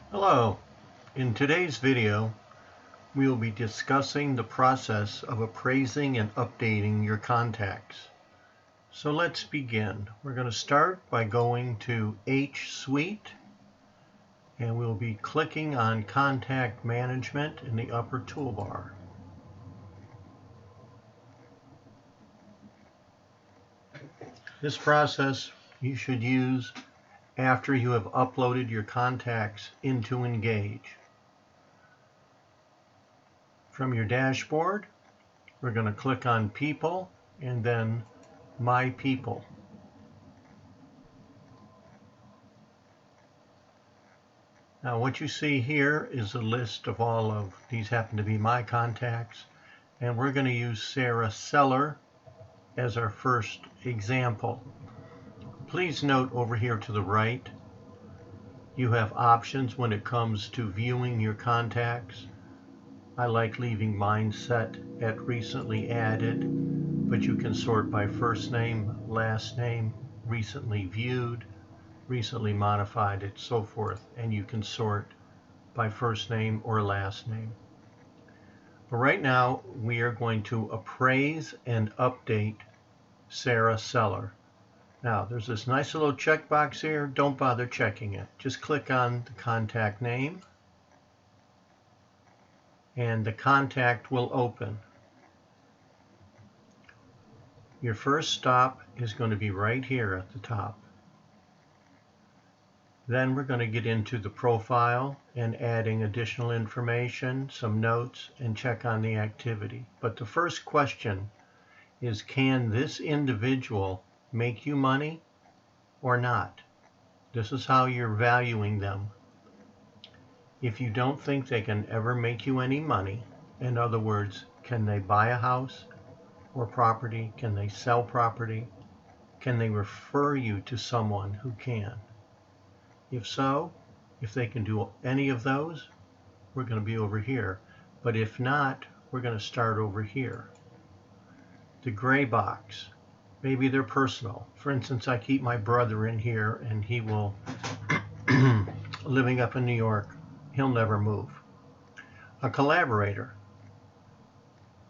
Hello. In today's video, we will be discussing the process of appraising and updating your contacts. So let's begin. We're going to start by going to H Suite, and we'll be clicking on Contact Management in the upper toolbar. This process you should use after you have uploaded your contacts into Engage. From your dashboard, we're going to click on People and then My People. Now what you see here is a list of all of these happen to be my contacts, and we're going to use Sarah Seller as our first example. Please note over here to the right, you have options when it comes to viewing your contacts. I like leaving mine set at recently added, but you can sort by first name, last name, recently viewed, recently modified, and so forth, and you can sort by first name or last name. But right now we are going to appraise and update Sarah Seller. Now there's this nice little checkbox here. Don't bother checking it. Just click on the contact name and the contact will open. Your first stop is going to be right here at the top. Then we're going to get into the profile and adding additional information, some notes, and check on the activity. But the first question is, can this individual make you money or not? This is how you're valuing them. If you don't think they can ever make you any money, in other words, can they buy a house or property? Can they sell property? Can they refer you to someone who can? If so, if they can do any of those, we're going to be over here. But if not, we're going to start over here. The gray box, maybe they're personal. For instance, I keep my brother in here and he will, living up in New York, he'll never move. A collaborator.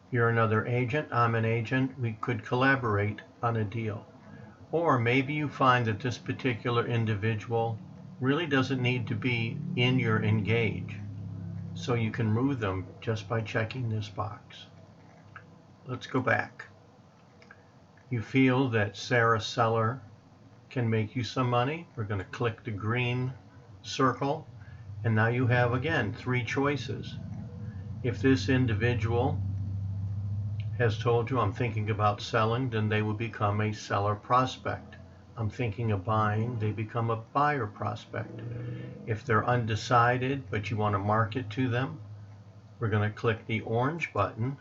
You're another agent, I'm an agent, we could collaborate on a deal. Or maybe you find that this particular individual really doesn't need to be in your Engage, so you can move them just by checking this box. Let's go back. You feel that Sarah Seller can make you some money. We're going to click the green circle, and now you have again 3 choices. If this individual has told you I'm thinking about selling, then they will become a seller prospect. I'm thinking of buying, they become a buyer prospect. If they're undecided but you want to market to them, we're going to click the orange button,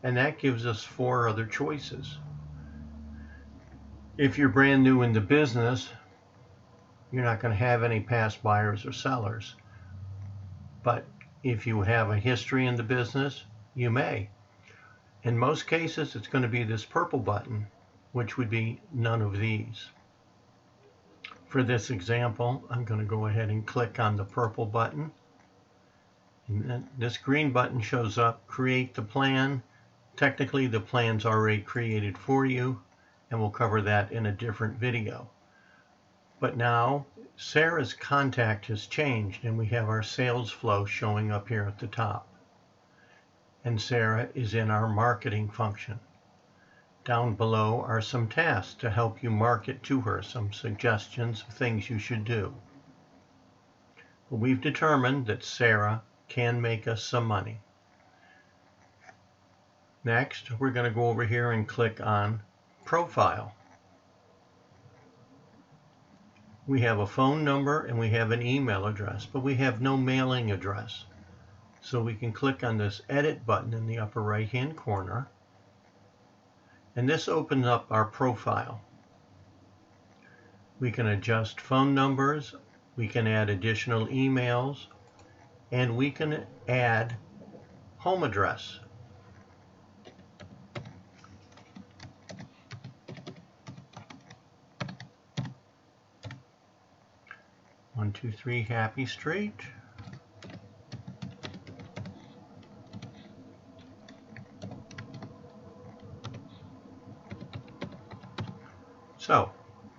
and that gives us 4 other choices. If you're brand new in the business, you're not going to have any past buyers or sellers. But if you have a history in the business, you may. In most cases, it's going to be this purple button, which would be none of these. For this example, I'm going to go ahead and click on the purple button. And then this green button shows up, create the plan. Technically, the plan's already created for you, and we'll cover that in a different video. But now, Sarah's contact has changed, and we have our sales flow showing up here at the top. And Sarah is in our marketing function. Down below are some tasks to help you market to her, some suggestions of things you should do. But we've determined that Sarah can make us some money. Next, we're going to go over here and click on Profile. We have a phone number and we have an email address, but we have no mailing address. So we can click on this Edit button in the upper right-hand corner, and this opens up our profile. We can adjust phone numbers, we can add additional emails, and we can add home address. 123 Happy Street. So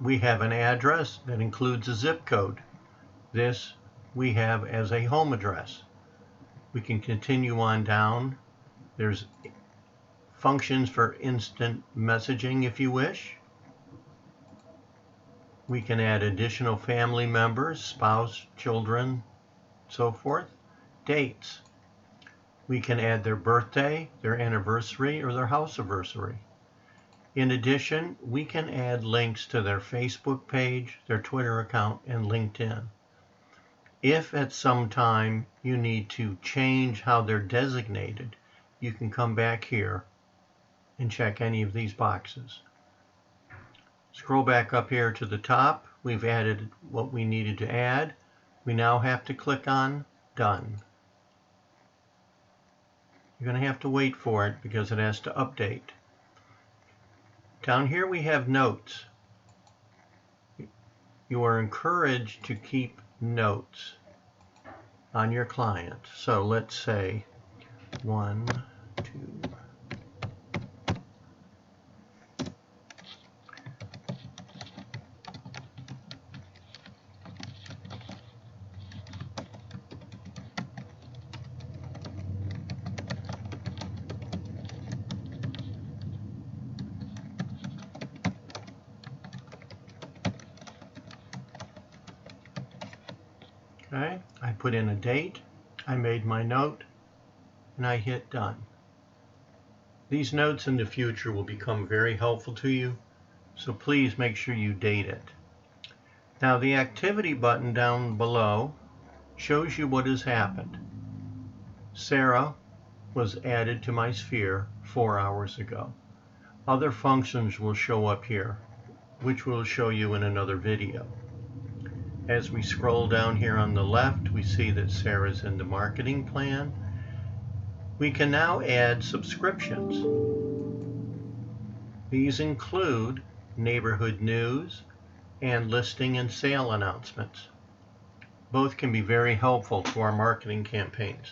we have an address that includes a zip code. This we have as a home address. We can continue on down. There's functions for instant messaging if you wish. We can add additional family members, spouse, children, so forth. Dates. We can add their birthday, their anniversary, or their house anniversary. In addition, we can add links to their Facebook page, their Twitter account, and LinkedIn. If at some time you need to change how they're designated, you can come back here and check any of these boxes. Scroll back up here to the top. We've added what we needed to add. We now have to click on Done. You're going to have to wait for it because it has to update. Down here we have notes. You are encouraged to keep notes on your client. So let's say 1, 2. Okay, I put in a date, I made my note, and I hit done. These notes in the future will become very helpful to you, so please make sure you date it. Now the activity button down below shows you what has happened. Sarah was added to my sphere 4 hours ago. Other functions will show up here, which we'll show you in another video. As we scroll down here on the left, we see that Sarah's in the marketing plan. We can now add subscriptions. These include neighborhood news and listing and sale announcements. Both can be very helpful to our marketing campaigns.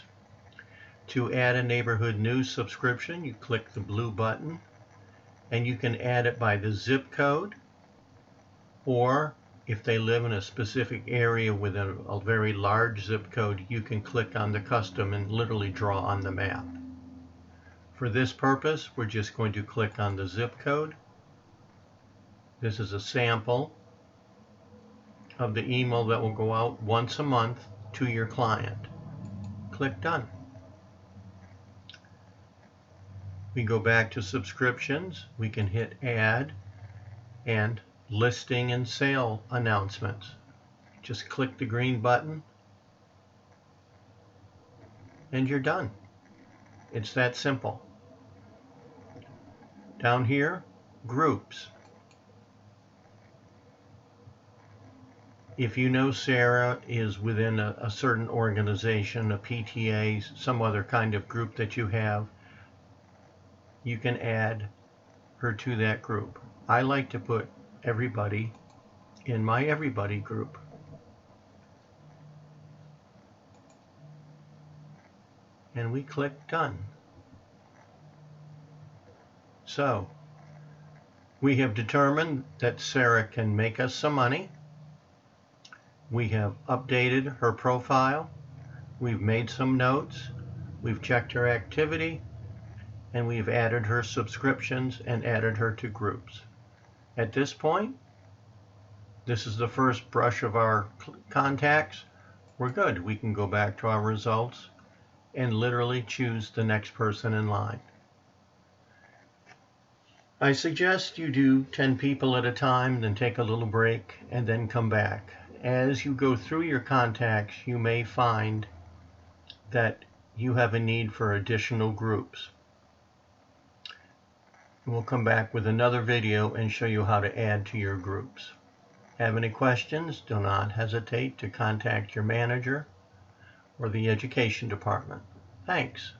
To add a neighborhood news subscription, you click the blue button, and you can add it by the zip code, or if they live in a specific area with a very large zip code, you can click on the custom and literally draw on the map. For this purpose, we're just going to click on the zip code. This is a sample of the email that will go out once a month to your client. Click Done. We go back to subscriptions. We can hit Add and Listing and Sale Announcements. Just click the green button and you're done. It's that simple. Down here, Groups. If you know Sarah is within a certain organization, a PTA, some other kind of group that you have, you can add her to that group. I like to put everybody in my everybody group. And we click Done. So, we have determined that Sarah can make us some money. We have updated her profile. We've made some notes. We've checked her activity. And we've added her subscriptions and added her to groups. At this point, this is the first brush of our contacts. We're good. We can go back to our results and literally choose the next person in line. I suggest you do 10 people at a time, then take a little break, and then come back. As you go through your contacts, you may find that you have a need for additional groups. We'll come back with another video and show you how to add to your groups. Have any questions? Do not hesitate to contact your manager or the education department. Thanks.